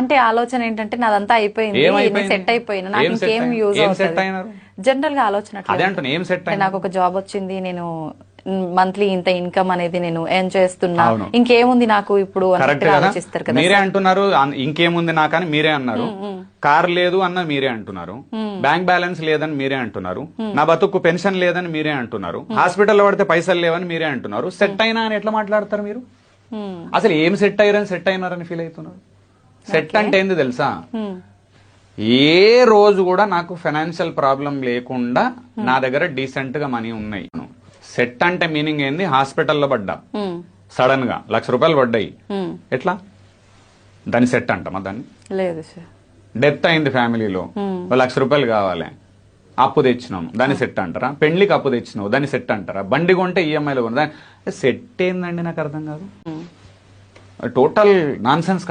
అలాంటి ఆలోచన ఏంటంటే నాదంతా అయిపోయింది, సెట్ అయిపోయినా, నాకు ఇంకేం యూజ్ అవుతుంది జనరల్ గా ఆలోచన. నాకు ఒక జాబ్ వచ్చింది, నేను మంత్లీ ఇంత ఇన్కమ్ అనేది నేను ఎర్న్ చేస్తున్నా, ఇంకేముంది నాకు ఇప్పుడు ఆలోచిస్తారు కదా. మీరే అంటున్నారు ఇంకేముంది నాకు అని మీరే అన్నారు. కార్ లేదు అన్న మీరే అంటున్నారు, బ్యాంక్ బ్యాలెన్స్ లేదని మీరే అంటున్నారు, నా బతుకు పెన్షన్ లేదని మీరే అంటున్నారు, హాస్పిటల్లో పడితే పైసలు లేవని మీరే అంటున్నారు. సెట్ అయినా అని ఎట్లా మాట్లాడతారు మీరు? అసలు ఏం సెట్ అయ్యారని సెట్ అయినారని ఫీల్ అవుతున్నారు? సెట్ అంటే ఏంది తెలుసా? ఏ రోజు కూడా నాకు ఫైనాన్షియల్ ప్రాబ్లం లేకుండా నా దగ్గర డీసెంట్ గా మనీ ఉన్నాయి. సెట్ అంటే మీనింగ్ ఏంది? హాస్పిటల్లో పడ్డా సడన్ గా ₹1,00,000 పడ్డాయి, ఎట్లా దాన్ని సెట్ అంటామా? దాన్ని లేదు సార్. డెత్ అయింది ఫ్యామిలీలో, ₹1,00,000 కావాలి, అప్పు తెచ్చినాం, దాన్ని సెట్ అంటారా? పెళ్లికి అప్పు తెచ్చినావు, దాన్ని సెట్ అంటారా? బండి కొంటే ఈఎంఐలో కొన్నా, దాన్ని సెట్ ఏందండి? నాకు అర్థం కాదు. Total non sense.